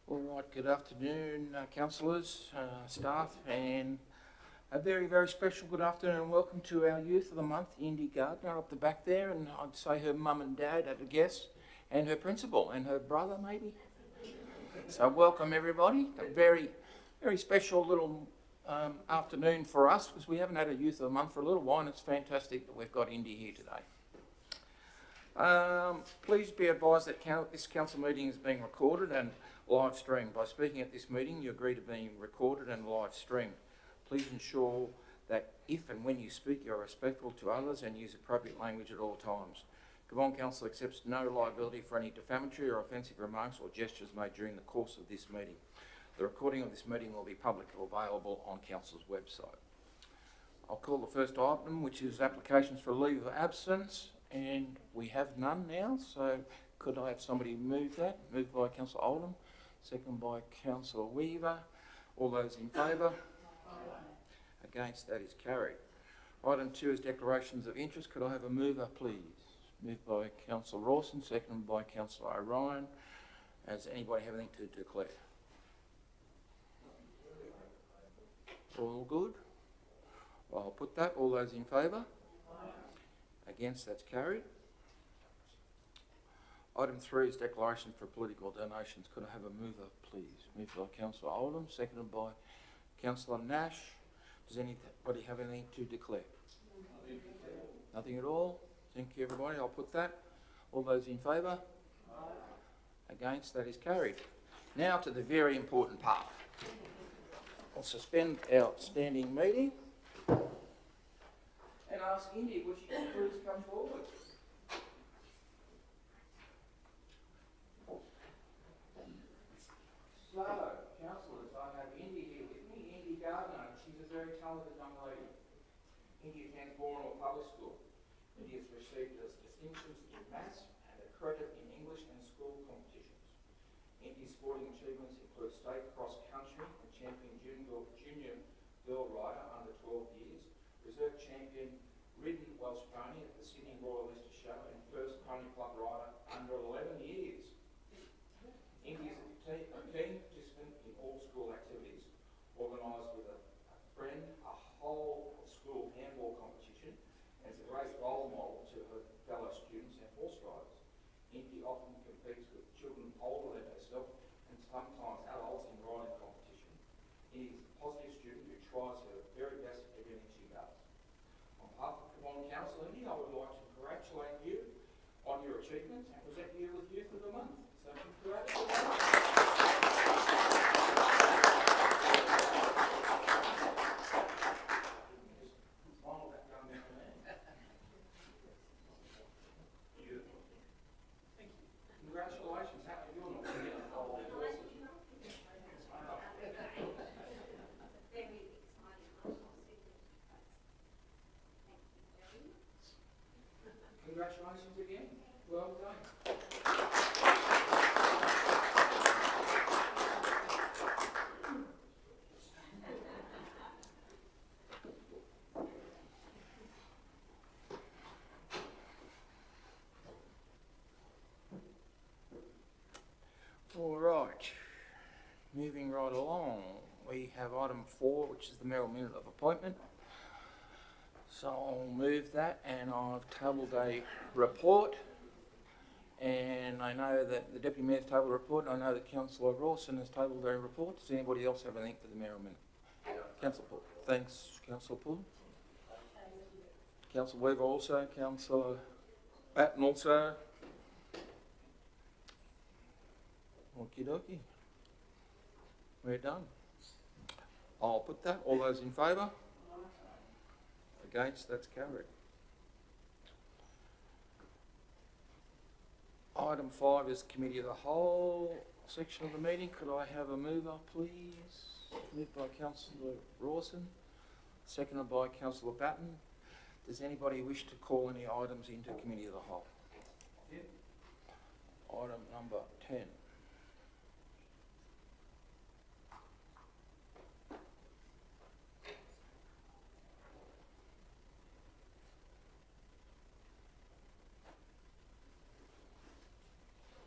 All right, good afternoon, councillors, staff, and a very, very special good afternoon and welcome to our Youth of the Month, Indy Gardner, up the back there, and I'd say her mum and dad at a guess, and her principal, and her brother maybe. So welcome everybody, a very, very special little afternoon for us, because we haven't had a Youth of the Month for a little while, and it's fantastic that we've got Indy here today. Please be advised that this council meeting is being recorded and live streamed. By speaking at this meeting, you agree to being recorded and live streamed. Please ensure that if and when you speak, you are respectful to others and use appropriate language at all times. Gabon Council accepts no liability for any defamatory or offensive remarks or gestures made during the course of this meeting. The recording of this meeting will be publicly available on Council's website. I'll call the first item, which is applications for leave of absence, and we have none now, so could I have somebody move that? Moved by Councillor Oldham, second by Councillor Weaver. All those in favour? Against? That is carried. Item 2 is declarations of interest. Could I have a mover, please? Moved by Councillor Rawson, seconded by Councillor O'Ryan. Does anybody have anything to declare? All good? I'll put that. All those in favour? Against? That's carried. Item 3 is declaration for political donations. Could I have a mover, please? Moved by Councillor Oldham, seconded by Councillor Nash. Does anybody have anything to declare? Nothing at all. Thank you, everybody. I'll put that. All those in favour? Against? That is carried. Now to the very important part. I'll suspend our standing meeting and ask Indy, would you please come forward? So, councillors, I have Indy here with me, Indy Gardner. She's a very talented young lady. Indy attends Bournville Public School. Indy has received distinctions in maths and a credit in English and school competitions. Indy's sporting achievements include state cross country and champion junior girl rider under 12 years, reserve champion ridden Welsh pony at the Sydney Royal Leicester Show, and first pony club rider under 11 years. Indy is a keen participant in all school activities, organised with a friend, a whole school handball competition, and is a great role model to her fellow students and horse riders. Indy often competes with children older than herself and sometimes adults in riding competition. Indy is a positive student who tries her very best at everything she does. On behalf of Gabon Council, Indy, I would like to congratulate you on your achievements and present you with Youth of the Month. So congratulations. Congratulations, happy you're not here. Congratulations again. Well done. All right, moving right along, we have item 4, which is the Merrill Minute of Appointment. So I'll move that, and I've tabled a report, and I know that the Deputy Mayor's tabled a report, and I know that Councillor Rawson has tabled a report. Does anybody else have anything for the Merrill Minute? Councillor Poole. Thanks, Councillor Poole. Councillor Weaver also, Councillor Batten also. Okie dokie. We're done. I'll put that. All those in favour? Against? That's carried. Item 5 is Committee of the Whole section of the meeting. Could I have a mover, please? Moved by Councillor Rawson, seconded by Councillor Batten. Does anybody wish to call any items into Committee of the Whole? Yep. Item number 10.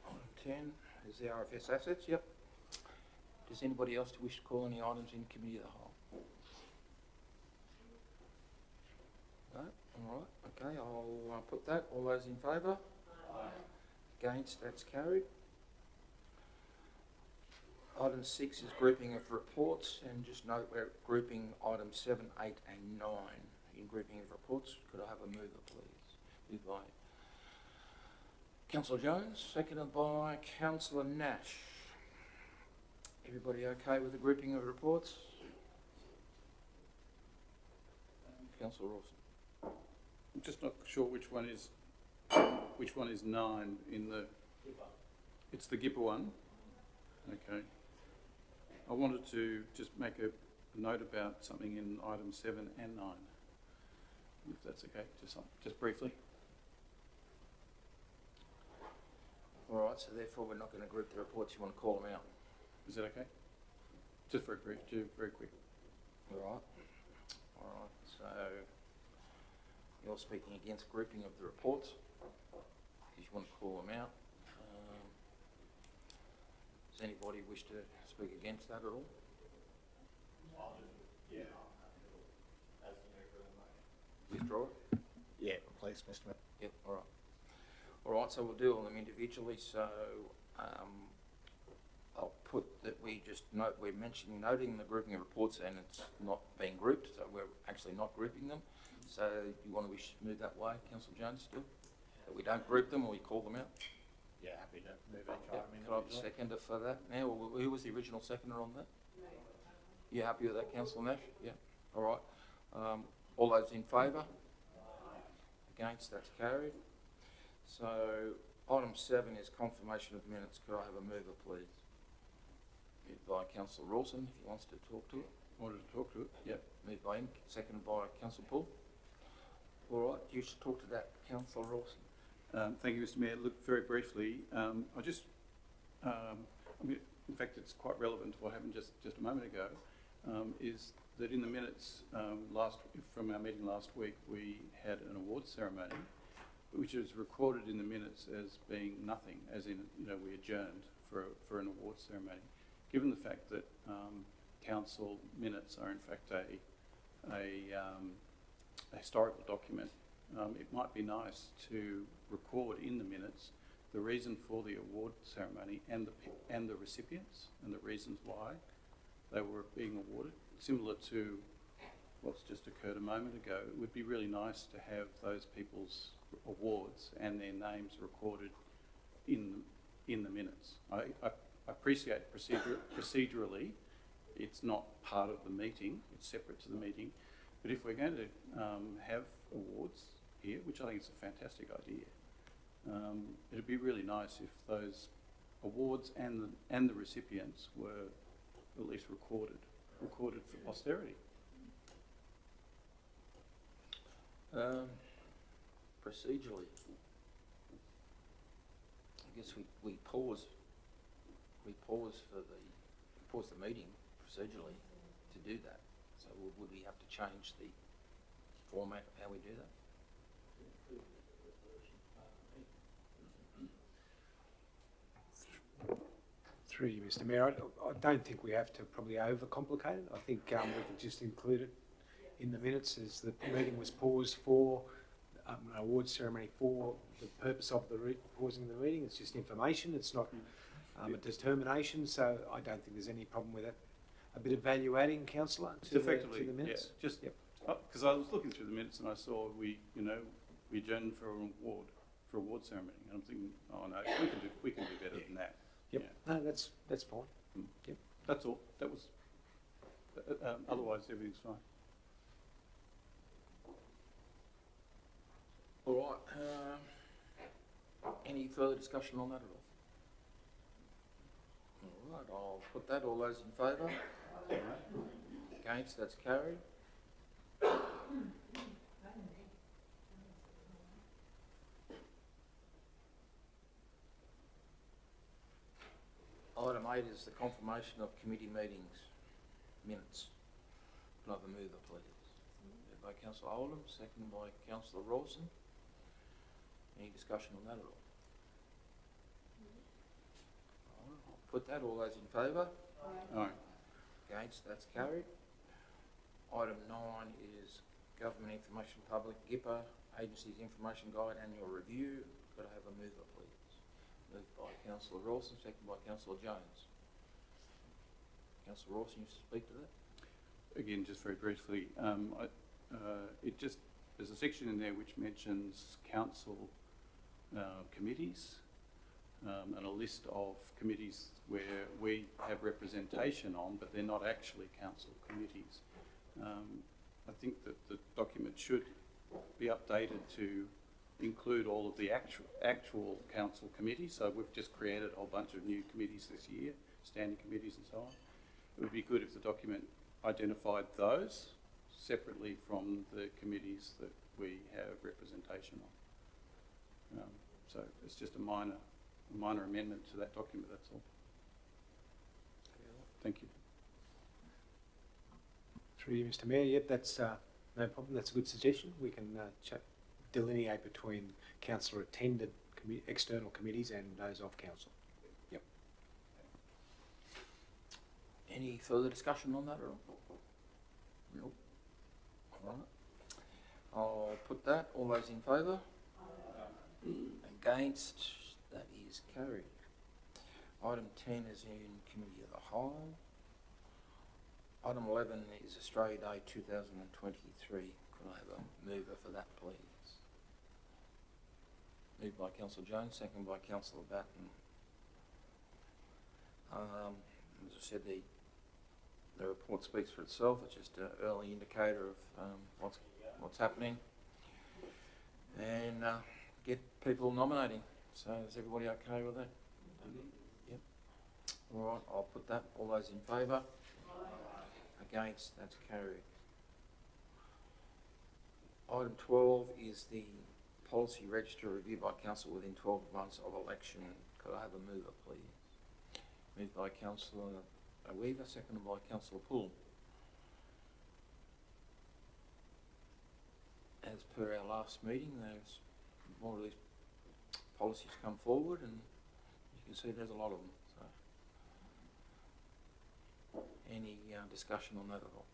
Item 10 is the RFS assets, yep. Does anybody else wish to call any items in committee of the whole? No? All right, okay, I'll put that. All those in favour? Against, that's carried. Item 6 is grouping of reports, and just note we're grouping items 7, 8 and 9 in grouping of reports. Could I have a mover, please? Moved by Councillor Jones, seconded by Councillor Nash. Everybody okay with the grouping of reports? Councillor Rawson. I'm just not sure which one is 9 in the... It's the Gipper one? Okay. I wanted to just make a note about something in items 7 and 9, if that's okay, just briefly. All right, so therefore we're not going to group the reports. You want to call them out? Is that okay? Just very brief, very quick. All right. All right, so you're speaking against grouping of the reports because you want to call them out. Does anybody wish to speak against that at all? Yeah. Withdraw it? Yeah, please, Mr. Mayor. Yep, all right. All right, so we'll do all them individually. So I'll put that we just note, we're noting the grouping of reports and it's not being grouped, so we're actually not grouping them. So you want to move that way, Councillor Jones, still? That we don't group them or we call them out? Yeah, happy to move each Yep. item Could I have a individually. seconder for that now? Who was the original seconder on that? You happy with that, Councillor Nash? Yeah. All right. All those in favour? Against, that's carried. So item 7 is confirmation of minutes. Could I have a mover, please? Moved by Councillor Rawson, if he wants to talk to it. Wanted to talk to it. Yep. Moved by him, seconded by Councillor Poole. All right, you should talk to that, Councillor Rawson. Thank you, Mr. Mayor. Look, very briefly, I mean, in fact, it's quite relevant to what happened just a moment ago, is that in the minutes from our meeting last week, we had an awards ceremony, which is recorded in the minutes as being nothing, as in, we adjourned for an awards ceremony. Given the fact that council minutes are in fact a historical document, it might be nice to record in the minutes the reason for the award ceremony and the recipients and the reasons why they were being awarded. Similar to what's just occurred a moment ago, it would be really nice to have those people's awards and their names recorded in the minutes. I appreciate procedurally it's not part of the meeting, it's separate to the meeting, but if we're going to have awards here, which I think is a fantastic idea, it'd be really nice if those awards and the recipients were at least recorded for posterity. Procedurally, I guess we pause the meeting procedurally to do that. So would we have to change the format of how we do that? Through you, Mr. Mayor, I don't think we have to probably overcomplicate it. I think we can just include it in the minutes as the meeting was paused for an awards ceremony for the purpose of pausing the meeting. It's just information. It's not a determination, so I don't think there's any problem with it. A bit of value adding, councillor, to the minutes. Yeah, just because I was looking through the minutes and I saw we adjourned for an award ceremony, and I'm thinking, oh no, we can do better than that. Yep. Yeah. No, that's fine. Yep. That's all. That was. Otherwise, everything's fine. All right. Any further discussion on that at all? All right, I'll put that. All those in favour? Against, that's carried. Item 8 is the confirmation of committee meetings minutes. Can I have a mover, please? Moved by Councillor Oldham, seconded by Councillor Rawson. Any discussion on that at all? I'll put that. All those in favour? Aye. Against? That's carried. Item 9 is Government Information Public, GIPA, Agency's Information Guide Annual Review. Could I have a mover, please? Moved by Councillor Rawson, second by Councillor Jones. Councillor Rawson, you speak to that? Again, just very briefly, there's a section in there which mentions council committees and a list of committees where we have representation on, but they're not actually council committees. I think that the document should be updated to include all of the actual council committees. So we've just created a whole bunch of new committees this year, standing committees and so on. It would be good if the document identified those separately from the committees that we have representation on. So it's just a minor amendment to that document, that's all. Thank you. Through you, Mr. Mayor. Yep, that's no problem. That's a good suggestion. We can delineate between councillor-attended external committees and those of council. Yep. Any further discussion on that or? Nope. All right. I'll put that. All those in favour? Against? That is carried. Item 10 is in Committee of the Whole. Item 11 is Australia Day 2023. Could I have a mover for that, please? Moved by Councillor Jones, second by Councillor Batten. As I said, the report speaks for itself. It's just an early indicator of what's happening, and get people nominating. So is everybody okay with that? Yep. All right, I'll put that. All those in favour? Against? That's carried. Item 12 is the policy register review by council within 12 months of election. Could I have a mover, please? Moved by Councillor Weaver, seconded by Councillor Poole. As per our last meeting, there's more of these policies come forward, and you can see there's a lot of them. So, any discussion on that at all?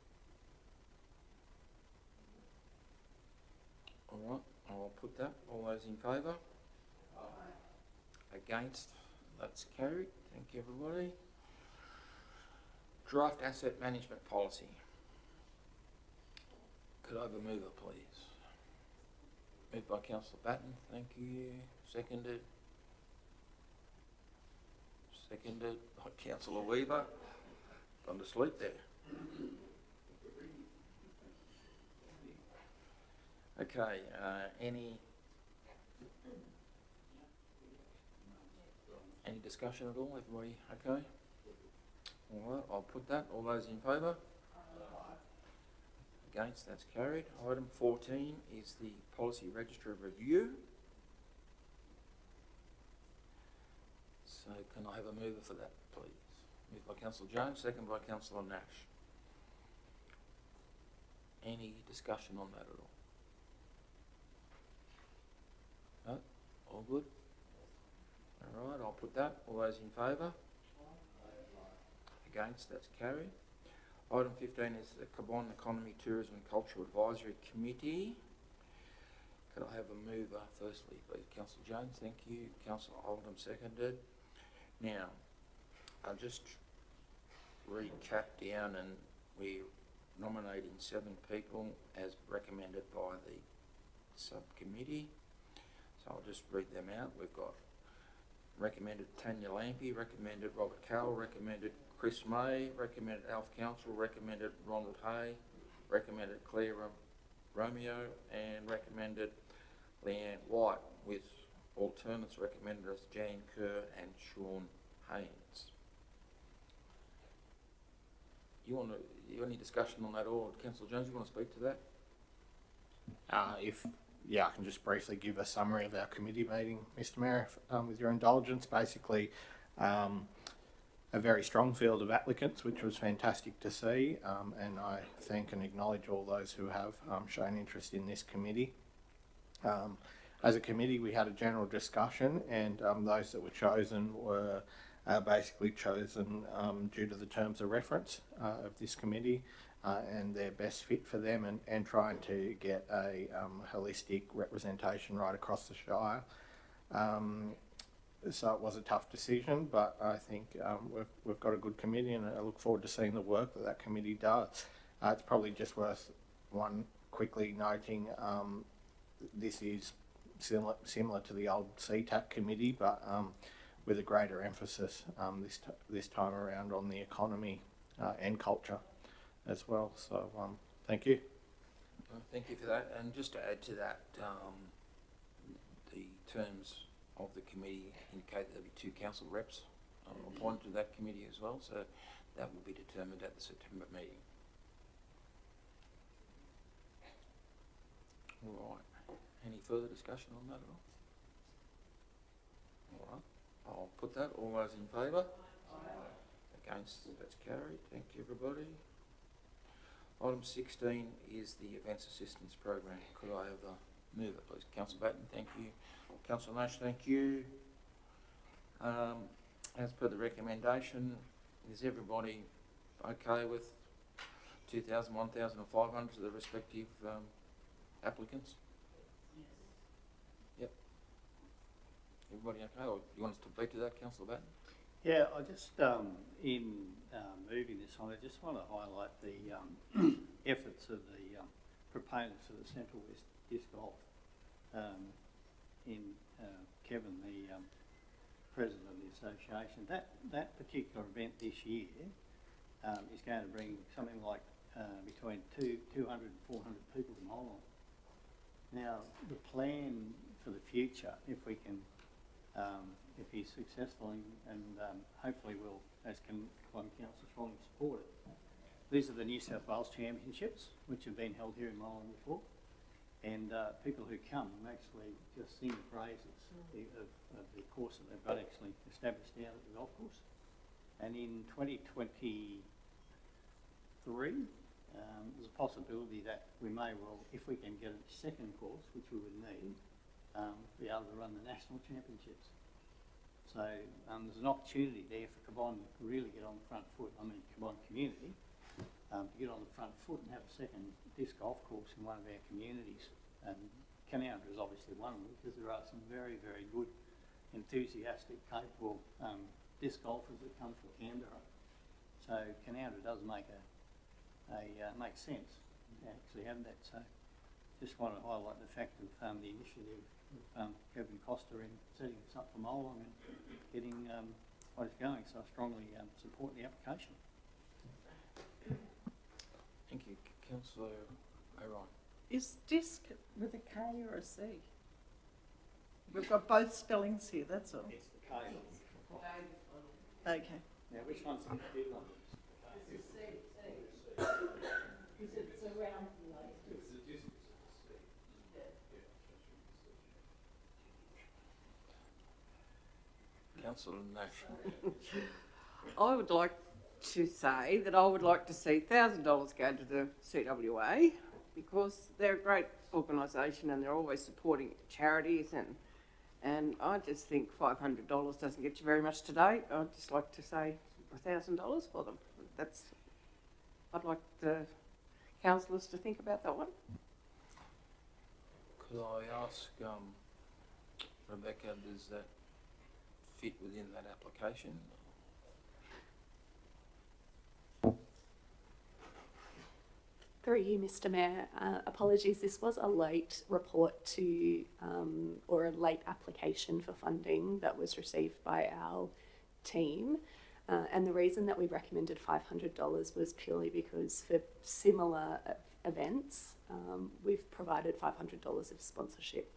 All right, I'll put that. All those in favour? Against? That's carried. Thank you, everybody. Draft asset management policy. Could I have a mover, please? Moved by Councillor Batten, thank you. Seconded. Seconded by Councillor Weaver. Gone to sleep there. Okay, any discussion at all? Everybody okay? All right, I'll put that. All those in favour? Against? That's carried. Item 14 is the policy register review. So can I have a mover for that, please? Moved by Councillor Jones, second by Councillor Nash. Any discussion on that at all? No? All good? All right, I'll put that. All those in favour? Against? That's carried. Item 15 is the Cabonne Economy, Tourism and Cultural Advisory Committee. Could I have a mover firstly, please? Councillor Jones, thank you. Councillor Oldham, seconded. Now, I'll just recap down, and we're nominating 7 people as recommended by the subcommittee. So I'll just read them out. We've got recommended Tanya Lampy, recommended Robert Carroll, recommended Chris May, recommended Alf Council, recommended Ronald Hay, recommended Claire Romeo, and recommended Leanne White, with alternates recommended as Jan Kerr and Sean Haynes. You any discussion on that, or Councillor Jones, you want to speak to that? I can just briefly give a summary of our committee meeting, Mr. Mayor, with your indulgence. Basically, a very strong field of applicants, which was fantastic to see, and I thank and acknowledge all those who have shown interest in this committee. As a committee, we had a general discussion, and those that were chosen were basically chosen due to the terms of reference of this committee and their best fit for them, and trying to get a holistic representation right across the Shire. So it was a tough decision, but I think we've got a good committee, and I look forward to seeing the work that committee does. It's probably just worth quickly noting this is similar to the old CTAC committee, but with a greater emphasis this time around on the economy and culture as well. So thank you. Thank you for that. And just to add to that, the terms of the committee indicate there'll be 2 council reps appointed to that committee as well, so that will be determined at the September meeting. All right. Any further discussion on that at all? All right. I'll put that. All those in favour? Against? That's carried. Thank you, everybody. Item 16 is the Events Assistance Program. Could I have a move it, please? Councillor Batten, thank you. Councillor Nash, thank you. As per the recommendation, is everybody okay with 2,000, 1,000 and 500 to the respective applicants? Yes. Yep. Everybody okay? Or do you want us to speak to that, Councillor Batten? Yeah, I just, in moving this on, I just want to highlight the efforts of the proponents of the Central West Disc Golf. Kevin, the president of the association, that particular event this year is going to bring something like between 200 and 400 people to Molong. Now, the plan for the future, if we can, if he's successful and hopefully will, as Combined Council, strongly support it. These are the New South Wales Championships, which have been held here in Molong before. And people who come actually just sing the praises of the course that they've got actually established down at the golf course. And in 2023, there's a possibility that we may well, if we can get a second course, which we would need, be able to run the national championships. So there's an opportunity there for Cabonne to really get on the front foot, Cabonne community, to get on the front foot and have a second disc golf course in one of our communities. And Canowindra is obviously one of them, because there are some very, very good, enthusiastic, capable disc golfers that come from Canberra. So Canowindra does make make sense to actually have that. So just want to highlight the fact of the initiative of Kevin Costa in setting this up for Molong and getting what it's going. So I strongly support the application. Thank you. Councillor O'Ryan. Is disc with a K or a C? We've got both spellings here, that's all. It's the K. Okay. Now, which one's the big one? Councillor Nash. I would like to say that I would like to see $1,000 go to the CWA, because they're a great organisation and they're always supporting charities, and I just think $500 doesn't get you very much today. I'd just like to say $1,000 for them. I'd like the councillors to think about that one. Could I ask Rebecca, does that fit within that application? Through you, Mr. Mayor, apologies, this was a late report to, or a late application for funding that was received by our team. And the reason that we recommended $500 was purely because for similar events, we've provided $500 of sponsorship.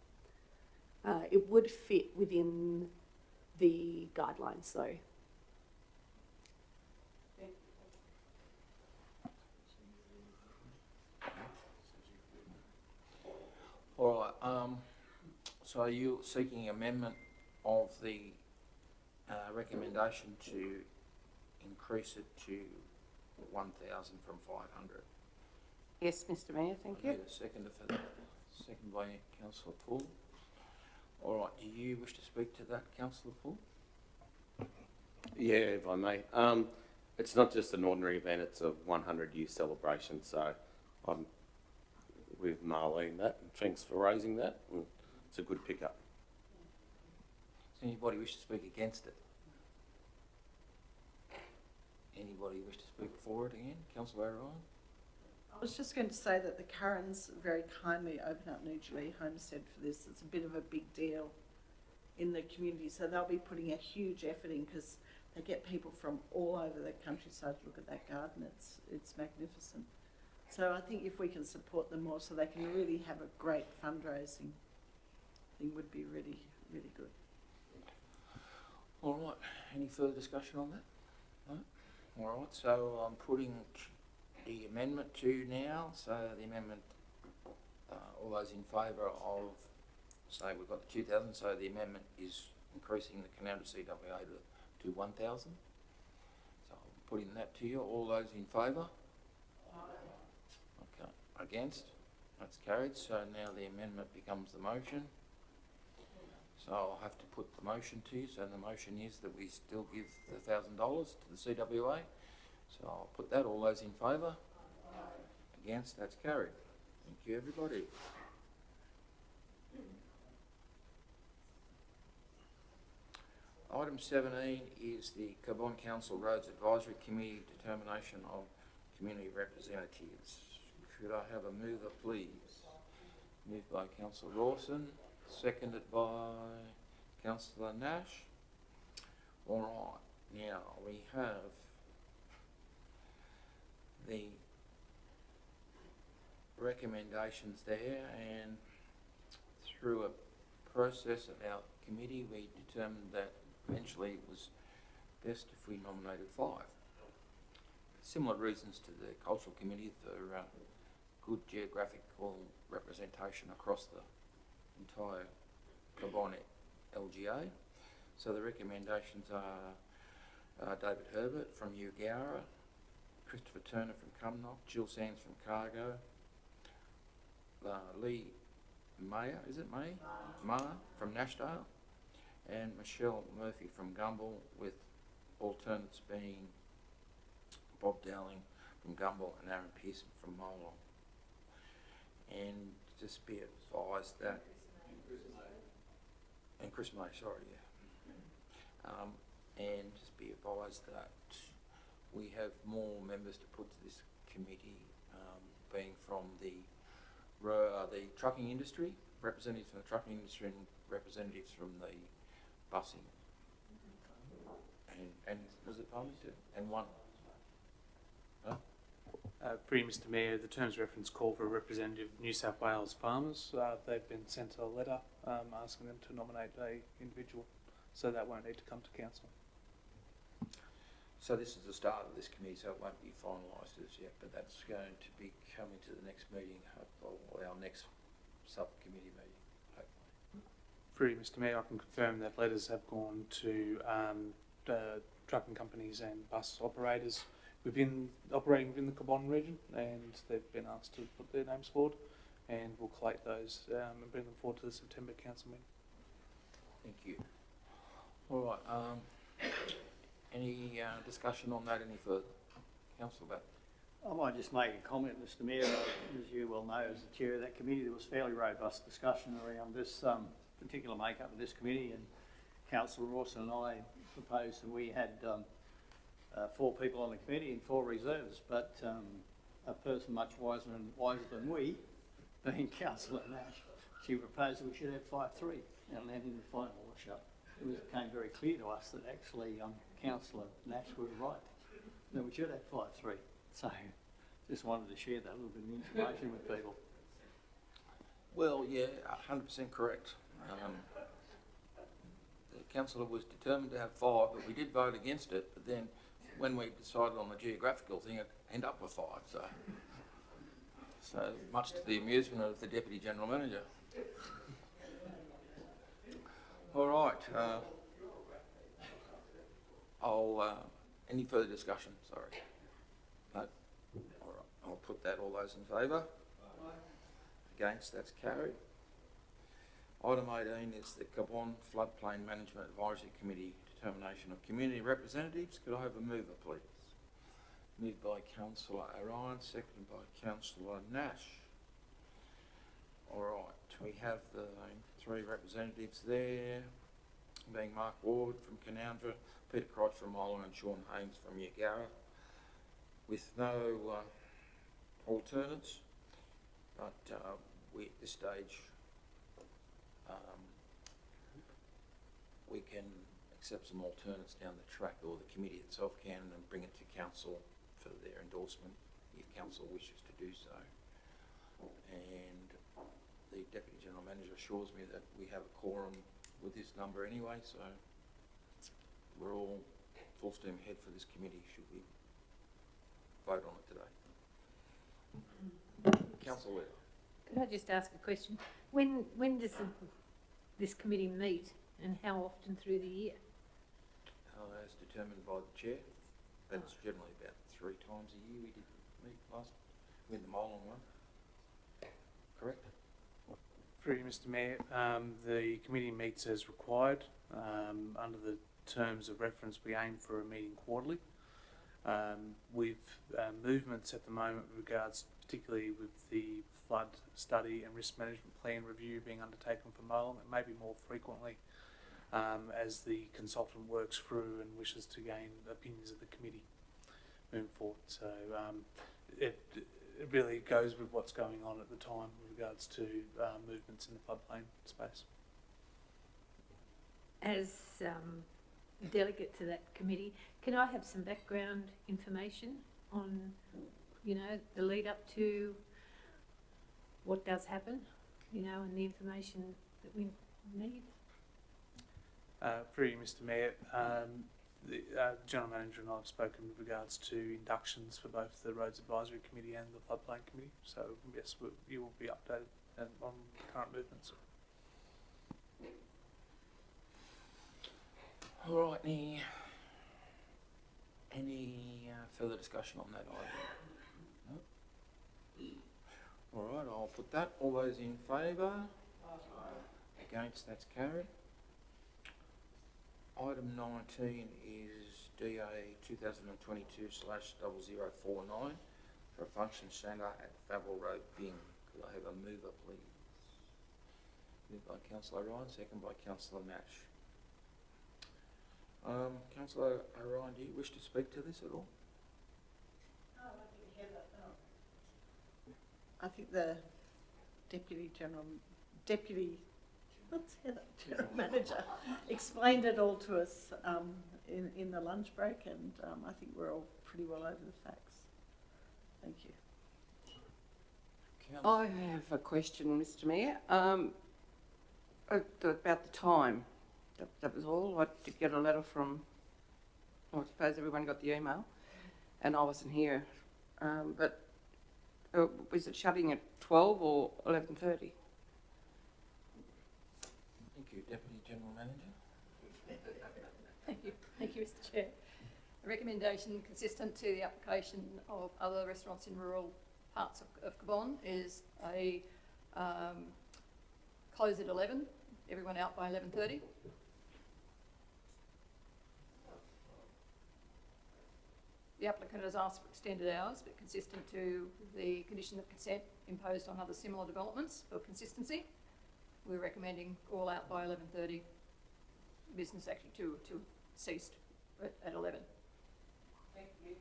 It would fit within the guidelines though. All right, so are you seeking amendment of the recommendation to increase it to 1,000 from 500? Yes, Mr. Mayor, thank I you. need a seconder for that. Second by Councillor Poole. All right, do you wish to speak to that, Councillor Poole? Yeah, if I may. It's not just an ordinary event, it's a 100-year celebration, so I'm with Marlene that, and thanks for raising that, and it's a good pickup. Does anybody wish to speak against it? Anybody wish to speak for it again? Councillor O'Ryan? I was just going to say that the Currans very kindly opened up New Jubilee Homestead for this. It's a bit of a big deal in the community, so they'll be putting a huge effort in because they get people from all over the countryside to look at that garden. It's magnificent. So I think if we can support them more so they can really have a great fundraising thing would be really, really good. All right, any further discussion on that? No? All right, so I'm putting the amendment to now. So the amendment, all those in favour of, say we've got the 2,000, so the amendment is increasing the Canowindra CWA to 1,000. So I'm putting that to you. All those in favour? Okay, against? That's carried. So now the amendment becomes the motion. So I'll have to put the motion to you. So the motion is that we still give the $1,000 to the CWA. So I'll put that. All those in favour? Against? That's carried. Thank you, everybody. Item 17 is the Cabonne Council Roads Advisory Committee determination of community representatives. Should I have a mover, please? Moved by Councillor Rawson, seconded by Councillor Nash. All right, now we have the recommendations there, and through a process of our committee we determined that eventually it was best if we nominated 5. Similar reasons to the Cultural Committee for good geographical representation across the entire Cabonne LGA. So the recommendations are David Herbert from Eugowra, Christopher Turner from Cumnock, Jill Sands from Cargo, Lee Mayer, is it May? Maher from Nashdale, and Michelle Murphy from Gumble, with alternates being Bob Dowling from Gumble and Aaron Pearson from Molong. And just be advised that... And Chris May, sorry, yeah. And just be advised that we have more members to put to this committee, being from the trucking industry, representatives from the trucking industry and representatives from the busing. And was it Parliament? And one. Huh? Through you, Mr Mayor, the terms reference call for a representative of New South Wales farmers. They've been sent a letter asking them to nominate an individual, so that won't need to come to council. So this is the start of this committee, so it won't be finalised as yet, but that's going to be coming to the next meeting, or our next subcommittee meeting, hopefully. Through you, Mr Mayor, I can confirm that letters have gone to trucking companies and bus operators operating within the Cabonne region, and they've been asked to put their names forward, and we'll collate those and bring them forward to the September council meeting. Thank you. All right. Any discussion on that any further? Councillor Batt. I might just make a comment, Mr Mayor. As you well know, as the chair of that committee, there was fairly robust discussion around this particular makeup of this committee, and Councillor Rawson and I proposed that we had 4 people on the committee and 4 reserves, but a person much wiser than we, being Councillor Nash, she proposed that we should have 5-3, and then in the final wash-up, it became very clear to us that actually Councillor Nash was right, that we should have 5-3. So just wanted to share that little bit of information with people. Well, yeah, 100% correct. The councillor was determined to have 5, but we did vote against it. But then, when we decided on the geographical thing, it ended up with 5. So much to the amusement of the Deputy General Manager. All right. Any further discussion? Sorry. No. All right. I'll put that. All those in favour? Against? That's carried. Item 18 is the Cabonne Floodplain Management Advisory Committee determination of community representatives. Could I have a mover, please? Moved by councillor Orion, seconded by councillor Nash. All right, we have the 3 representatives there, being Mark Ward from Canowindra, Peter Crouch from Ireland, and Sean Hames from Yagara, with no alternates. But we, at this stage, we can accept some alternates down the track, or the committee itself can, and bring it to council for their endorsement if council wishes to do so. And the Deputy General Manager assures me that we have a quorum with this number anyway, so we're all full steam ahead for this committee should we vote on it today. Councillor Weir. Could I just ask a question? When does this committee meet, and how often through the year? As determined by the chair, that's generally about 3 times a year. We did meet last, we had the Molong one, correct? Through you, Mr Mayor, the committee meets as required. Under the terms of reference, we aim for a meeting quarterly. With movements at the moment with regards, particularly with the flood study and risk management plan review being undertaken for Molong, it may be more frequently as the consultant works through and wishes to gain opinions of the committee moving forward. So it really goes with what's going on at the time with regards to movements in the floodplain space. As delegate to that committee, can I have some background information on, you know, the lead up to what does happen, you know, and the information that we need? Through you, Mr Mayor, the General Manager and I have spoken with regards to inductions for both the Roads Advisory Committee and the Floodplain Committee, so yes, you will be updated on current movements. All right, any further discussion on that item? No? All right, I'll put that. All those in favour? Against, that's carried. Item 19 is DA 2022/0049 for a function centre at Favell Road, Bing. Could I have a mover, please? Moved by Councillor Ryan, second by Councillor Nash. Councillor Ryan, do you wish to speak to this at all? I think the General Manager explained it all to us in the lunch break, and I think we're all pretty well over the facts. Thank you. I have a question, Mr Mayor, about the time. That was all. I did get a letter from, I suppose everyone got the email, and I wasn't here. But was it shutting at 12 or 11:30? Thank you, Deputy General Manager. Thank you, Mr Chair. A recommendation consistent to the application of other restaurants in rural parts of Cabonne is a close at 11, everyone out by 11:30. The applicant has asked for extended hours, but consistent to the condition of consent imposed on other similar developments for consistency, we're recommending all out by 11:30. Business actually to ceased at 11. Thank you.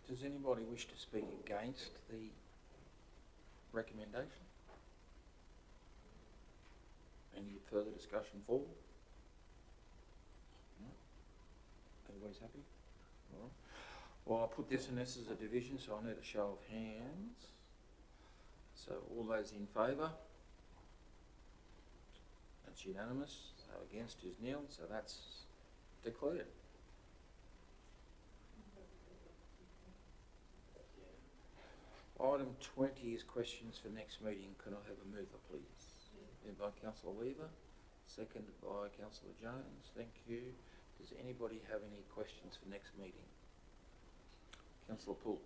Does anybody wish to speak against the recommendation? Any further discussion for? No? Everybody's happy? All right. Well, I'll put this in this as a division, so I need a show of hands. So all those in favour? That's unanimous. So against is nil, so that's declared. Item 20 is questions for next meeting. Can I have a mover, please? Moved by Councillor Weaver, seconded by Councillor Jones. Thank you. Does anybody have any questions for next meeting? Councillor Poole.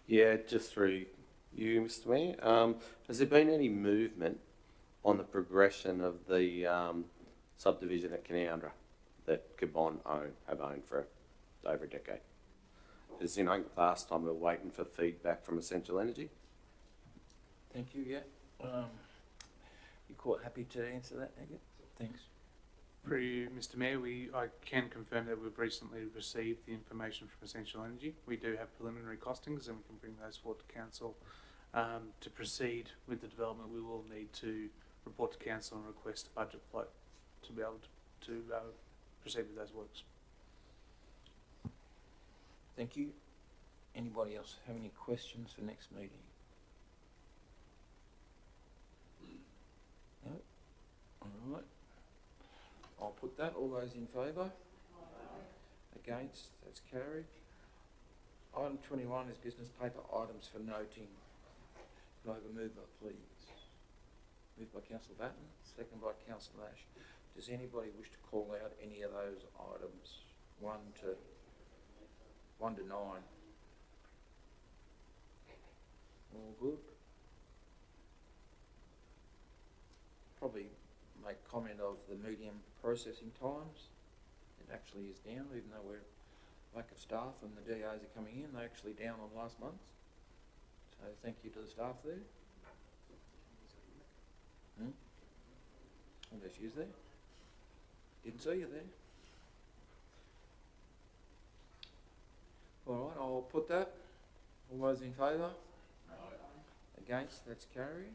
Yeah, just through you, Mr Mayor. Has there been any movement on the progression of the subdivision at Canowindra that Cabon have owned for over a decade. As you know, last time we were waiting for feedback from Essential Energy. Thank you, yeah. You quite happy to answer that, Nugget? Thanks. Through you, Mr Mayor, I can confirm that we've recently received the information from Essential Energy. We do have preliminary costings and we can bring those forward to Council. To proceed with the development, we will need to report to Council and request a budget float to be able to proceed with those works. Thank you. Anybody else have any questions for next meeting? No? All right. I'll put that. All those in favour? Against? That's carried. Item 21 is business paper items for noting. Can I have a mover, please? Moved by Councillor Batten, second by Councillor Nash. Does anybody wish to call out any of those items? 1 to 9. All good. Probably make comment of the medium processing times. It actually is down, even though we're lack of staff and the DAs are coming in. They're actually down on last month. So thank you to the staff there. Unless you're there. Didn't see you there. All right, I'll put that. All those in favour? Against? That's carried.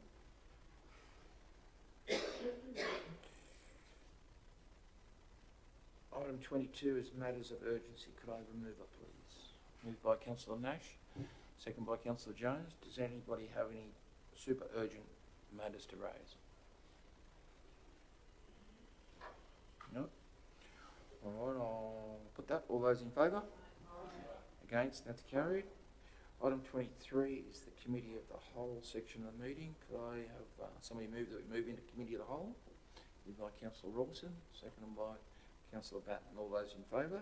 Item 22 is matters of urgency. Could I have a mover, please? Moved by Councillor Nash, second by Councillor Jones. Does anybody have any super urgent matters to raise? No? All right, I'll put that. All those in favour? Against? That's carried. Item 23 is the Committee of the Whole section of the meeting. Could I have somebody move that we move into Committee of the Whole? Moved by Councillor Rawson, seconded by Councillor Batten. All those in favour?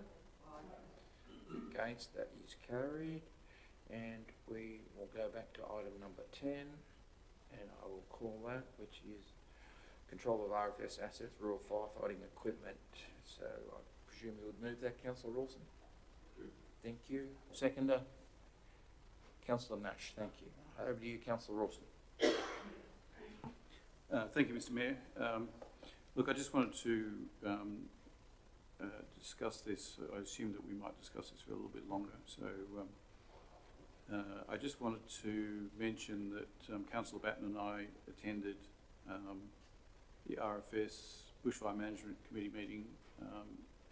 Against? That is carried. And we will go back to item number 10, and I will call that, which is control of RFS assets, rural firefighting equipment. So I presume you would move that, Councillor Rawson? Thank you. Seconder? Councillor Nash, thank you. Over to you, Councillor Rawson. Thank you, Mr Mayor. Look, I just wanted to discuss this. I assumed that we might discuss this for a little bit longer. So I just wanted to mention that Councillor Batten and I attended the RFS Bushfire Management Committee meeting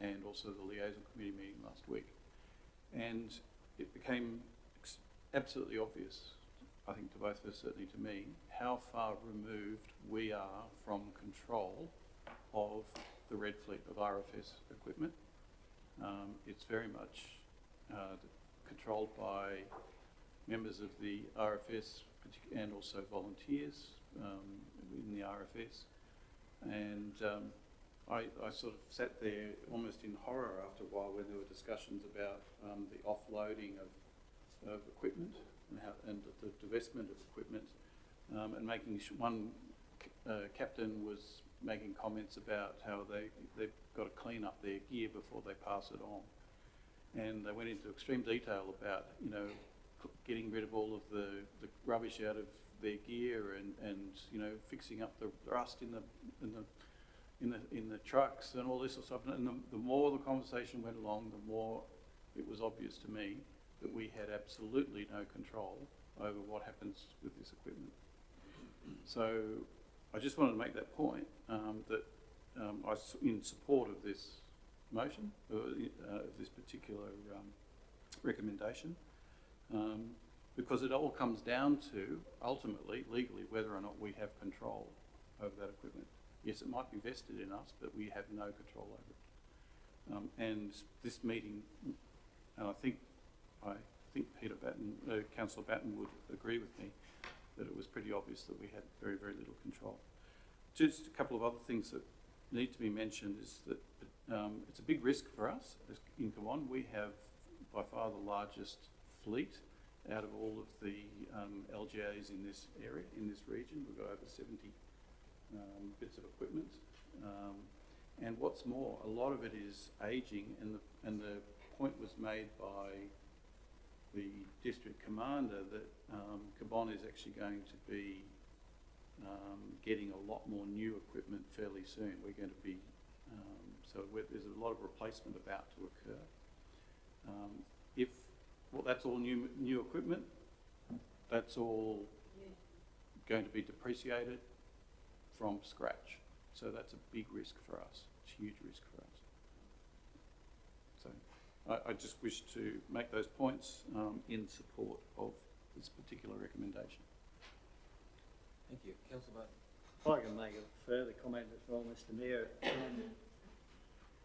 and also the Liaison Committee meeting last week. And it became absolutely obvious, I think to both of us, certainly to me, how far removed we are from control of the Red Fleet of RFS equipment. It's very much controlled by members of the RFS and also volunteers in the RFS. And I sort of sat there almost in horror after a while when there were discussions about the offloading of equipment and the divestment of equipment, and making one captain was making comments about how they've got to clean up their gear before they pass it on, and they went into extreme detail about getting rid of all of the rubbish out of their gear and fixing up the rust in the trucks and all this sort of stuff. And the more the conversation went along, the more it was obvious to me that we had absolutely no control over what happens with this equipment. So I just wanted to make that point, that I'm in support of this motion, of this particular recommendation, because it all comes down to, ultimately, legally, whether or not we have control over that equipment. Yes, it might be vested in us, but we have no control over it. And this meeting, and I think Peter Batten, Councillor Batten would agree with me that it was pretty obvious that we had very, very little control. Just a couple of other things that need to be mentioned is that it's a big risk for us in Cabon. We have by far the largest fleet out of all of the LGAs in this area, in this region. We've got over 70 bits of equipment. And what's more, a lot of it is ageing, and the point was made by the district commander that Cabon is actually going to be getting a lot more new equipment fairly soon. We're going to be, there's a lot of replacement about to occur. That's all new equipment, that's all going to be depreciated from scratch. So that's a big risk for us. It's a huge risk for us. So I just wish to make those points in support of this particular recommendation. Thank you. Councillor Barton. If I can make a further comment as well, Mr Mayor.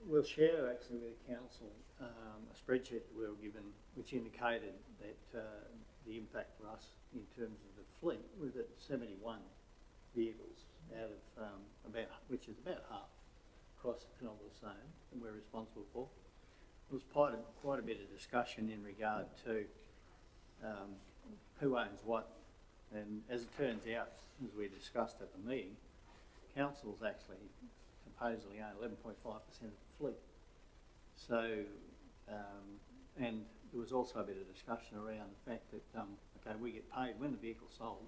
We'll share actually with the council a spreadsheet that we were given which indicated that the impact for us in terms of the fleet was at 71 vehicles out of which is about half across the Canobola zone that we're responsible for. There was quite a bit of discussion in regard to who owns what, and as it turns out, as we discussed at the meeting, councils actually supposedly own 11.5% of the fleet. So, and there was also a bit of discussion around the fact that, okay, we get paid, when the vehicle's sold,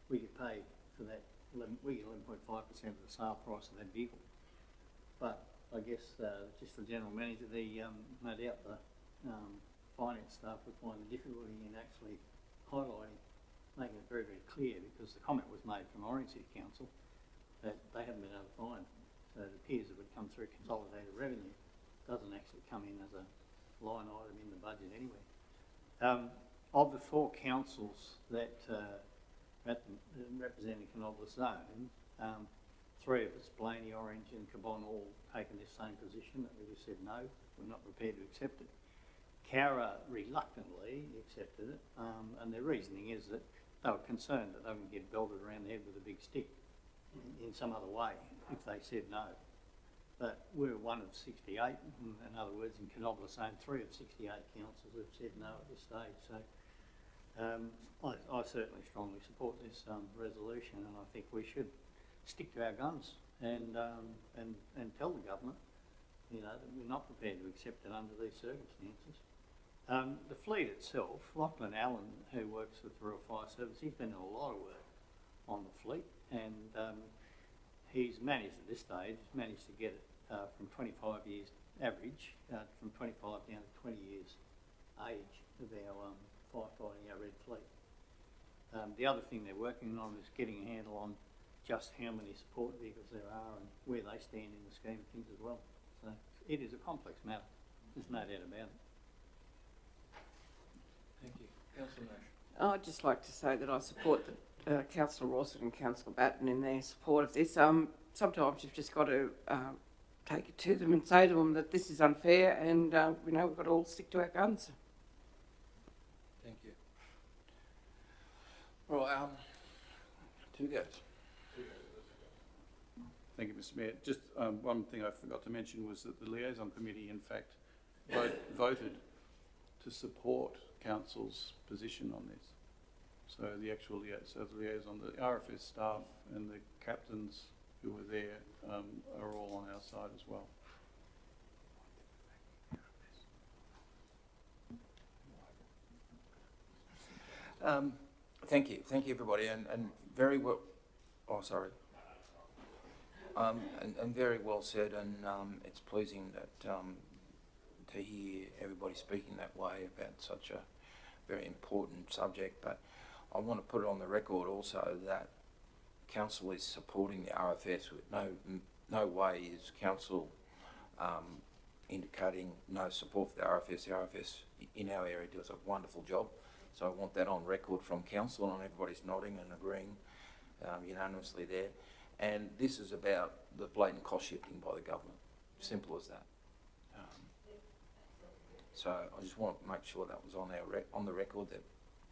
we get paid for that, we get 11.5% of the sale price of that vehicle. But I guess just the general manager, no doubt the finance staff would find the difficulty in actually highlighting, making it very, very clear, because the comment was made from Orange City Council that they haven't been able to find. So it appears it would come through consolidated revenue. It doesn't actually come in as a line item in the budget anyway. Of the 4 councils that representing Canobola Zone, 3 of us, Blaney, Orange and Cabon, all taken this same position that we just said no, we're not prepared to accept it. Cowra reluctantly accepted it, and their reasoning is that they were concerned that they would get belted around the head with a big stick in some other way if they said no. But we're one of 68, in other words, in Canobola Zone, 3 of 68 councils have said no at this stage. So I certainly strongly support this resolution, and I think we should stick to our guns and tell the government, you know, that we're not prepared to accept it under these circumstances. The fleet itself, Lachlan Allen, who works with the Royal Fire Service, he's been doing a lot of work on the fleet, and he's managed at this stage, to get it from 25 years average, from 25 down to 20 years age of our firefighting, our red fleet. The other thing they're working on is getting a handle on just how many support vehicles there are and where they stand in the scheme of things as well. So it is a complex matter, there's no doubt about it. Thank you. Councillor Nash. I'd just like to say that I support Councillor Rawson and Councillor Batten in their support of this. Sometimes you've just got to take it to them and say to them that this is unfair, and you know, we've got to all stick to our guns. Thank you. All right, 2 goes. Thank you, Mr Mayor. Just one thing I forgot to mention was that the liaison committee, in fact, voted to support council's position on this. So the actual liaison, the RFS staff and the captains who were there are all on our side as well. Thank you everybody, and very well. Oh, sorry. And very well said, and it's pleasing that to hear everybody speaking that way about such a very important subject. But I want to put it on the record also that council is supporting the RFS. With no way is council indicating no support for the RFS. The RFS in our area does a wonderful job. So I want that on record from council, and everybody's nodding and agreeing unanimously there. And this is about the blatant cost shifting by the government. Simple as that. So I just want to make sure that was on the record that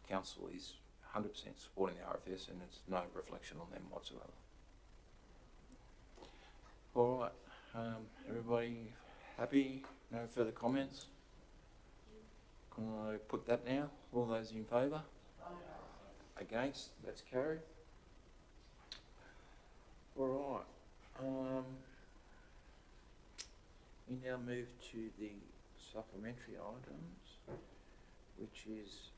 council is 100% supporting the RFS, and it's no reflection on them whatsoever. All right, everybody happy? No further comments? Can I put that now? All those in favour? Against? That's carried. All right. We now move to the supplementary items, which is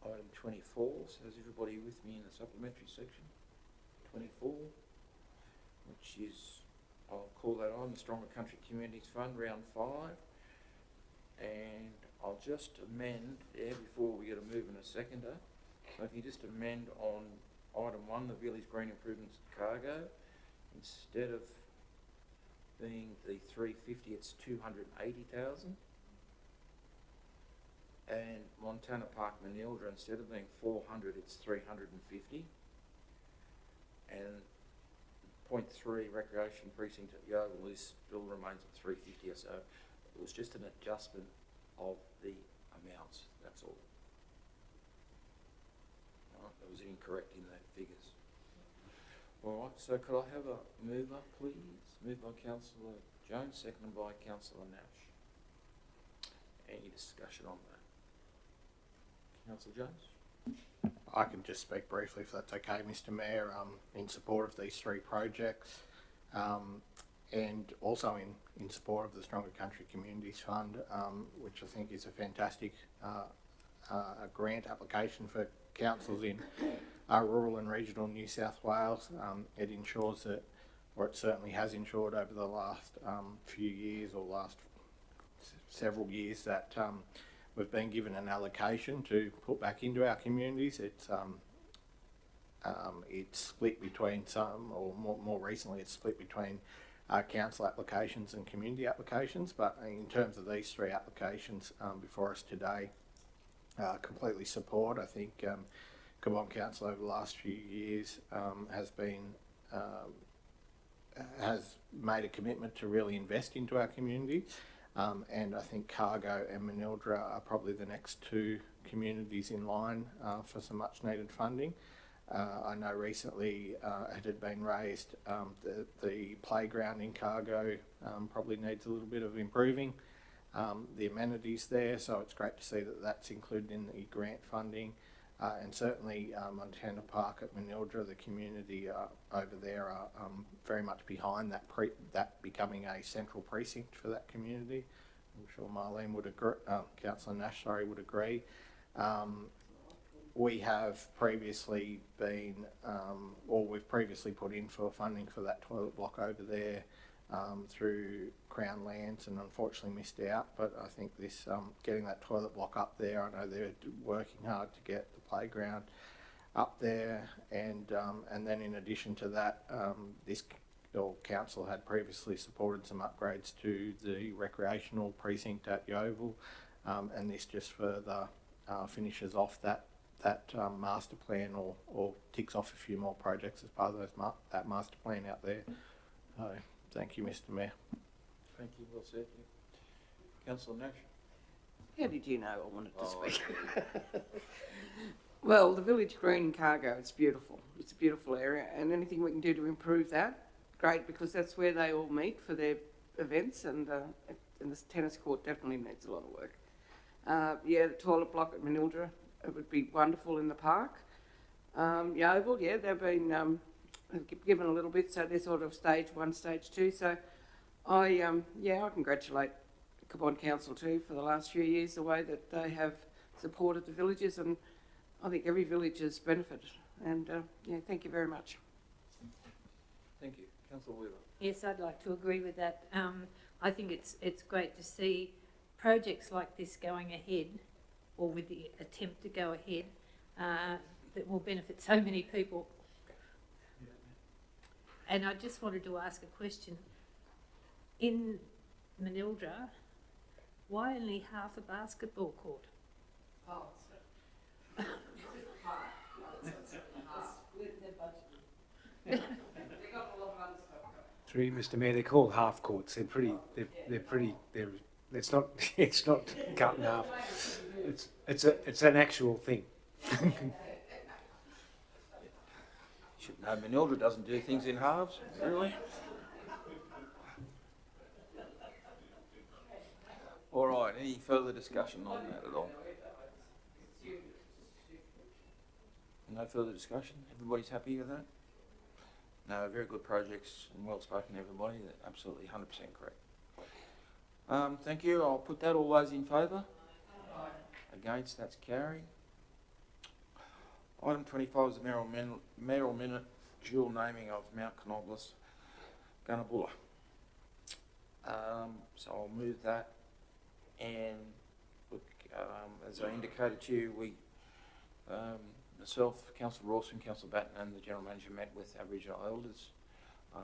item 24. So is everybody with me in the supplementary section? 24, which is, I'll call that on the Stronger Country Communities Fund, round 5. And I'll just amend there before we get a move and a seconder. So if you just amend on item 1, the village green improvements cargo, instead of being the 350, it's 280,000. And Montana Park Manildra, instead of being 400, it's 350. And point 3, recreation precinct at Yeovil still remains at 350 or so. It was just an adjustment of the amounts, that's all. Right, that was incorrect in the figures. All right, so could I have a mover, please? Moved by Councillor Jones, seconded by Councillor Nash. Any discussion on that? Councillor Jones? I can just speak briefly if that's okay, Mr Mayor, in support of these 3 projects, and also in support of the Stronger Country Communities Fund, which I think is a fantastic grant application for councils in rural and regional New South Wales. It ensures that, or it certainly has ensured over the last few years or last several years, that we've been given an allocation to put back into our communities. It's split between some, or more recently it's split between council applications and community applications, but in terms of these 3 applications before us today, completely support. I think Cabonne Council over the last few years has made a commitment to really invest into our community, and I think Cargo and Manildra are probably the next 2 communities in line for some much needed funding. I know recently it had been raised the playground in Cargo probably needs a little bit of improving, the amenities there, so it's great to see that that's included in the grant funding. And certainly Montana Park at Manildra, the community over there are very much behind that becoming a central precinct for that community. I'm sure Marlene would agree, Councillor Nash, sorry, would agree. We have previously been, or we've previously put in for funding for that toilet block over there through Crown Lands, and unfortunately missed out. But I think this getting that toilet block up there, I know they're working hard to get the playground up there, and then in addition to that, this council had previously supported some upgrades to the recreational precinct at Yeovil, and this just further finishes off that master plan, or ticks off a few more projects as part of that master plan out there. So thank you, Mr Mayor. Thank you, well said. Councillor Nash? How did you know I wanted to speak? Well, the Village Green Cargo, it's beautiful. It's a beautiful area, and anything we can do to improve that, great, because that's where they all meet for their events, and the tennis court definitely needs a lot of work. Yeah, the toilet block at Manildra, it would be wonderful in the park. Yeovil, yeah, they've been given a little bit, so they're sort of stage 1, stage 2. So I congratulate Cabonne Council too for the last few years, the way that they have supported the villages, and I think every village has benefited. And thank you very much. Thank you. Councillor Weaver? Yes, I'd like to agree with that. I think it's great to see projects like this going ahead, or with the attempt to go ahead, that will benefit so many people. And I just wanted to ask a question. In Manildra, why only half a basketball court? Through Mr Mayor, they're called half courts. It's not cut in half. It's an actual thing. You should know Manildra doesn't do things in halves, really. All right, any further discussion on that at all? No further discussion? Everybody's happy with that? No, very good projects, and well spoken everybody. Absolutely 100% correct. Thank you. I'll put that. All those in favour? Against? That's carried. Item 25 is the mayoral minute dual naming of Mount Canobolas, Gunnabulla. So I'll move that. And look, as I indicated to you, we, myself, Councillor Rawson, Councillor Batten and the General Manager met with Aboriginal elders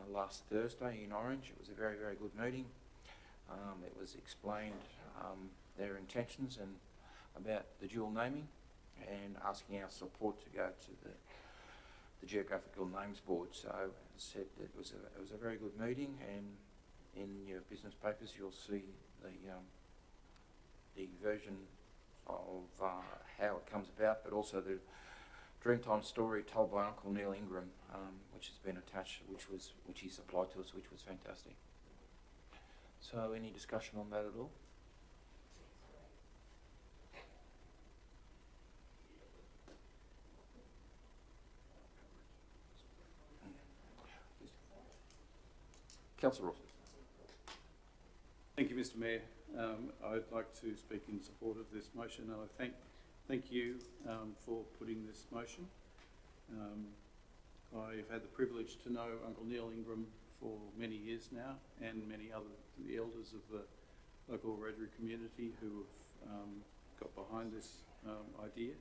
last Thursday in Orange. It was a very, very good meeting. It was explained their intentions and about the dual naming and asking our support to go to the Geographical Names Board. So as I said, it was a very good meeting, and in your business papers you'll see the version of how it comes about, but also the Dreamtime story told by Uncle Neil Ingram, which has been attached, which he supplied to us, which was fantastic. So any discussion on that at all? Councillor Rawson. Thank you, Mr. Mayor. I'd like to speak in support of this motion, and I thank you for putting this motion. I've had the privilege to know Uncle Neil Ingram for many years now, and many other the elders of the local Wiradjuri community who have got behind this idea.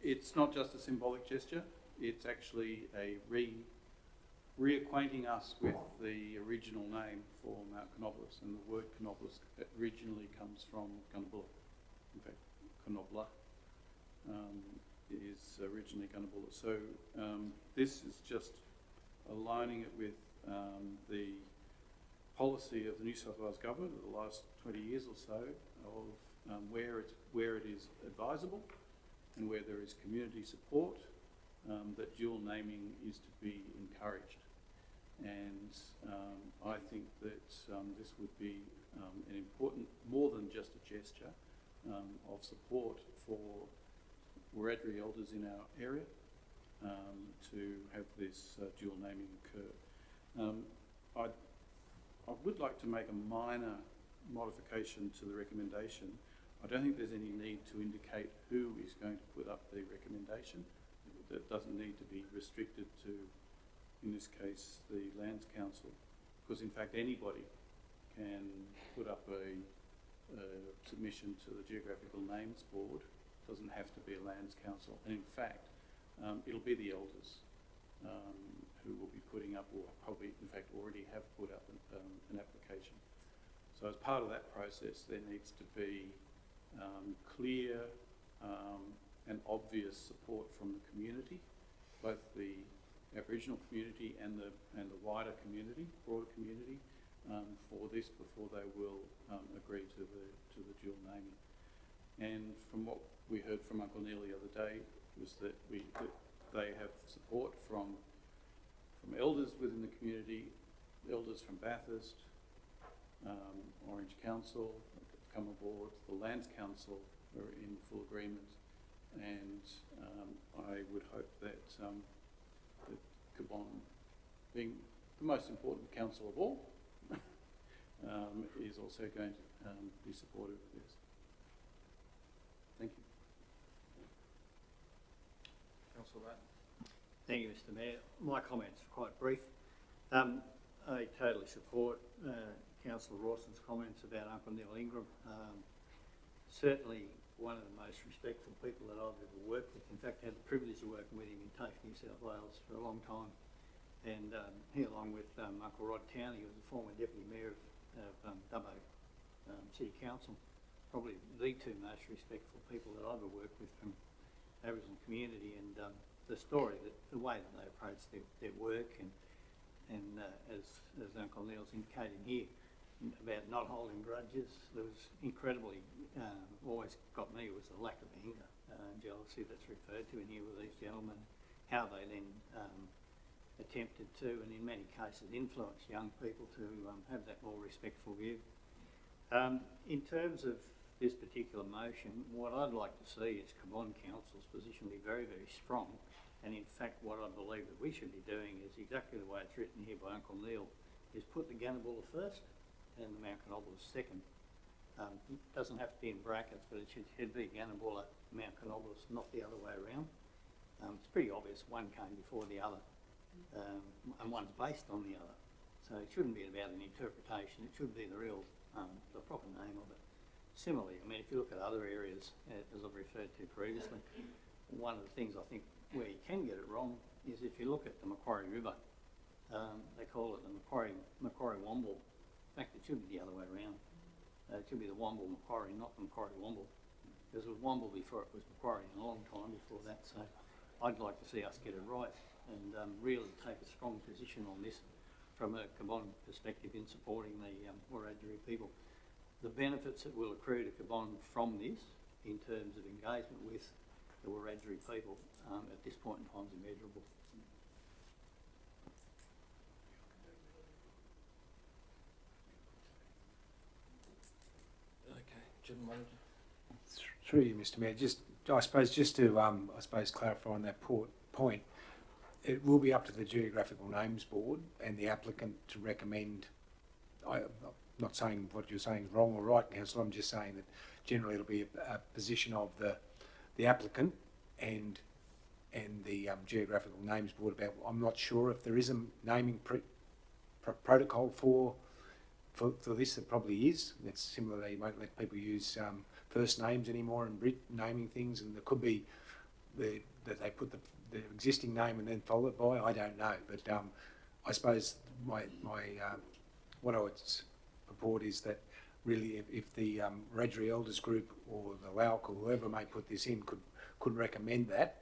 It's not just a symbolic gesture; it's actually a reacquainting us with the original name for Mount Canobolas, and the word Canobolas originally comes from Gunnabulla. In fact, Conobla is originally Gunnabulla. So this is just aligning it with the policy of the New South Wales government of the last 20 years or so of where it is advisable and where there is community support, that dual naming is to be encouraged. And I think that this would be an important, more than just a gesture, of support for Wiradjuri elders in our area to have this dual naming occur. I would like to make a minor modification to the recommendation. I don't think there's any need to indicate who is going to put up the recommendation. That doesn't need to be restricted to, in this case, the Lands Council, because in fact anybody can put up a submission to the Geographical Names Board. It doesn't have to be a Lands Council, and in fact it'll be the elders who will be putting up, or probably in fact already have put up an application. So as part of that process there needs to be clear and obvious support from the community, both the Aboriginal community and the wider community, broader community, for this before they will agree to the dual naming. And from what we heard from Uncle Neil the other day was that they have support from elders within the community, elders from Bathurst, Orange Council have come aboard, the Lands Council are in full agreement, and I would hope that that Cabon, being the most important council of all, is also going to be supportive of this. Thank you. Councillor Batten. Thank you, Mr. Mayor. My comments are quite brief. I totally support Councillor Rawson's comments about Uncle Neil Ingram. Certainly one of the most respectful people that I've ever worked with. In fact, I had the privilege of working with him in TAFE, New South Wales for a long time. And he, along with Uncle Rod Towney, who was the former Deputy Mayor of Dubbo City Council, probably the two most respectful people that I've ever worked with from Aboriginal community, and the way that they approach their work, and as Uncle Neil's indicating here, about not holding grudges. There was incredibly, always got me was the lack of anger and jealousy that's referred to in here with these gentlemen, how they then attempted to, and in many cases influence young people to have that more respectful view. In terms of this particular motion, what I'd like to see is Cabon Council's position be very, very strong, and in fact what I believe that we should be doing is exactly the way it's written here by Uncle Neil, is put the Gunnabulla first and the Mount Canobola second. It doesn't have to be in brackets, but it should be Gannabulla, Mount Canobola, not the other way around. It's pretty obvious one came before the other, and one's based on the other. So it shouldn't be about an interpretation, it should be the real, the proper name of it. Similarly, I mean, if you look at other areas, as I've referred to previously, one of the things I think where you can get it wrong is if you look at the Macquarie River, they call it the Macquarie Womble. In fact, it should be the other way around. It should be the Womble Macquarie, not the Macquarie Womble. Because it was Womble before it was Macquarie, and a long time before that. So I'd like to see us get it right and really take a strong position on this from a Cabonne perspective in supporting the Wiradjuri people. The benefits that will accrue to Cabonne from this, in terms of engagement with the Wiradjuri people, at this point in time is immeasurable. Okay, Jim Manager. Through you, Mr Mayor, I suppose just to clarify on that point, it will be up to the Geographical Names Board and the applicant to recommend. I'm not saying what you're saying is wrong or right, Councillor. I'm just saying that generally it'll be a position of the applicant and the Geographical Names Board about. I'm not sure if there is a naming protocol for this. There probably is. It's similar. They won't let people use first names anymore in naming things, and there could be that they put the existing name and then follow it by. I don't know, but I suppose my what I would purport is that really if the Wiradjuri Elders Group or the LAUC or whoever may put this in could recommend that,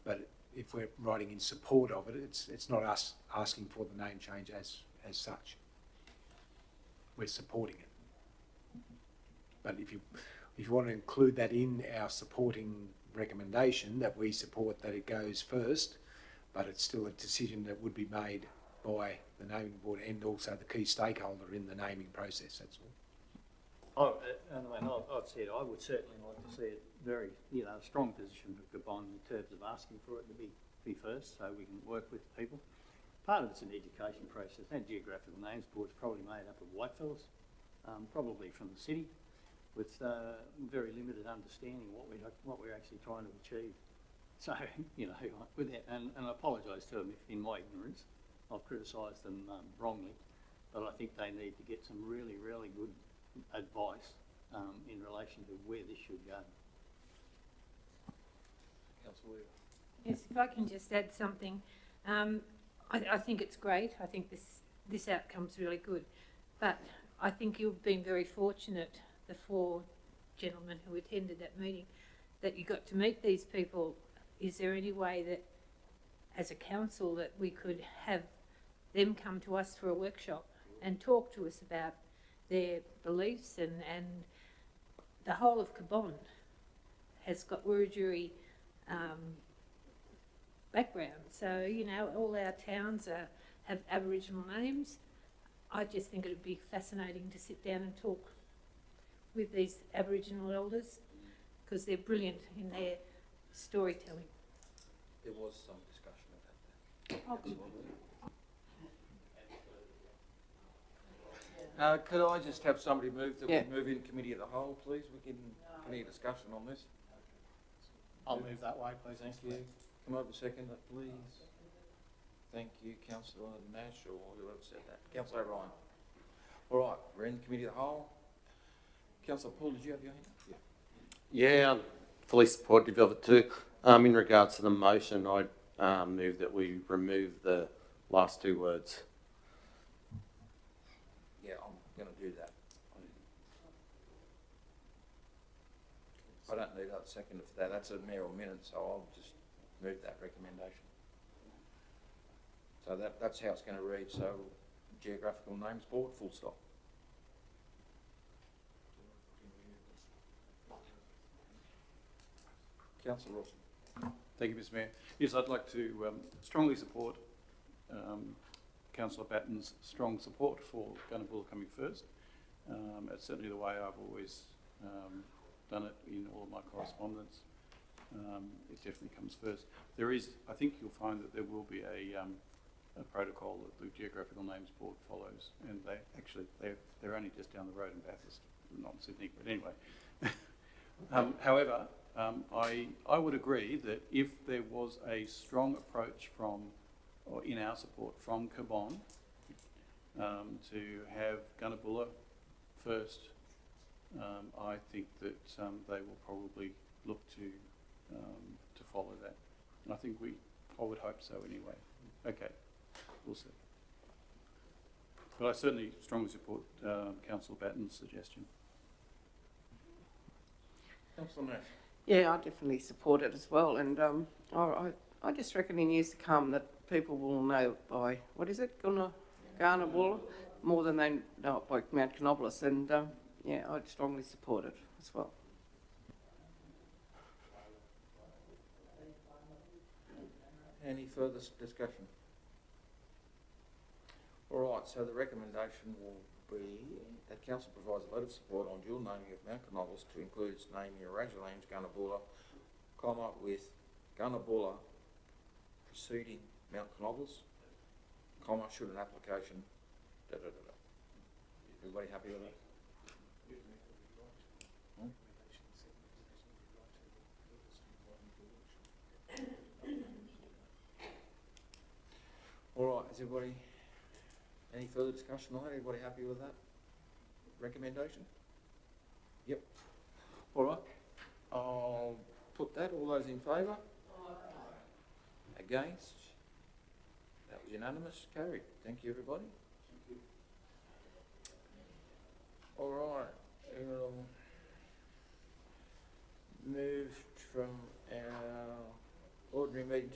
but if we're writing in support of it, it's not us asking for the name change as such. We're supporting it. But if you want to include that in our supporting recommendation, that we support that it goes first, but it's still a decision that would be made by the naming board and also the key stakeholder in the naming process, that's all. I've said I would certainly like to see it very, a strong position for Cabonne in terms of asking for it to be first, so we can work with people. Part of it's an education process. That Geographical Names Board is probably made up of whitefellas, probably from the city, with very limited understanding of what we're actually trying to achieve. So, with that, and I apologise to them if in my ignorance I've criticised them wrongly, but I think they need to get some really, really good advice in relation to where this should go. Councillor Weaver. Yes, if I can just add something. I think it's great. I think this outcome's really good. But I think you've been very fortunate, the four gentlemen who attended that meeting, that you got to meet these people. Is there any way that, as a council, that we could have them come to us for a workshop and talk to us about their beliefs and the whole of Cabonne has got Wiradjuri background. So, all our towns have Aboriginal names. I just think it would be fascinating to sit down and talk with these Aboriginal elders because they're brilliant in their storytelling. There was some discussion about that. Could I just have somebody move that we move in committee of the whole, please? We can any discussion on this. I'll move that way, please. Thank you. Come over second, please. Thank you, Councillor Nash, or whoever said that. Councillor Ryan. All right, we're in the committee of the whole. Councillor Paul, did you have your hand? Yeah, I'm fully supportive of it too. In regards to the motion, I move that we remove the last two words. Yeah, I'm going to do that. I don't need a second for that. That's a mayoral minute, so I'll just move that recommendation. So that's how it's going to read. So, Geographical Names Board, full stop. Councillor Rawson. Thank you, Mr Mayor. Yes, I'd like to strongly support Councillor Batten's strong support for Gannabulla coming first. It's certainly the way I've always done it in all of my correspondence. It definitely comes first. I think you'll find that there will be a protocol that the Geographical Names Board follows, and they're only just down the road in Bathurst, not in Sydney, but anyway. However, I would agree that if there was a strong approach or in our support from Cabon, to have Gunnabulla first, I think that they will probably look to follow that. And I would hope so anyway. Okay, we'll see. But I certainly strongly support Councillor Batten's suggestion. Councillor Nash. Yeah, I definitely support it as well, and I just reckon in years to come that people will know by, what is it, Gunnabulla, more than they know it by Mount Canobolas, and yeah, I'd strongly support it as well. Any further discussion? All right, so the recommendation will be that council provides a letter of support on dual naming of Mount Canobolas to include its naming of Rangelands Gunnabulla, with Gunnabulla preceding Mount Canobolas, should an application, Everybody happy with that? All right, is everybody, any further discussion on that? Everybody happy with that recommendation? Yep. All right, I'll put that. All those in favour? Against? That was unanimous. Carried. Thank you, everybody. All right, moved from our ordinary meeting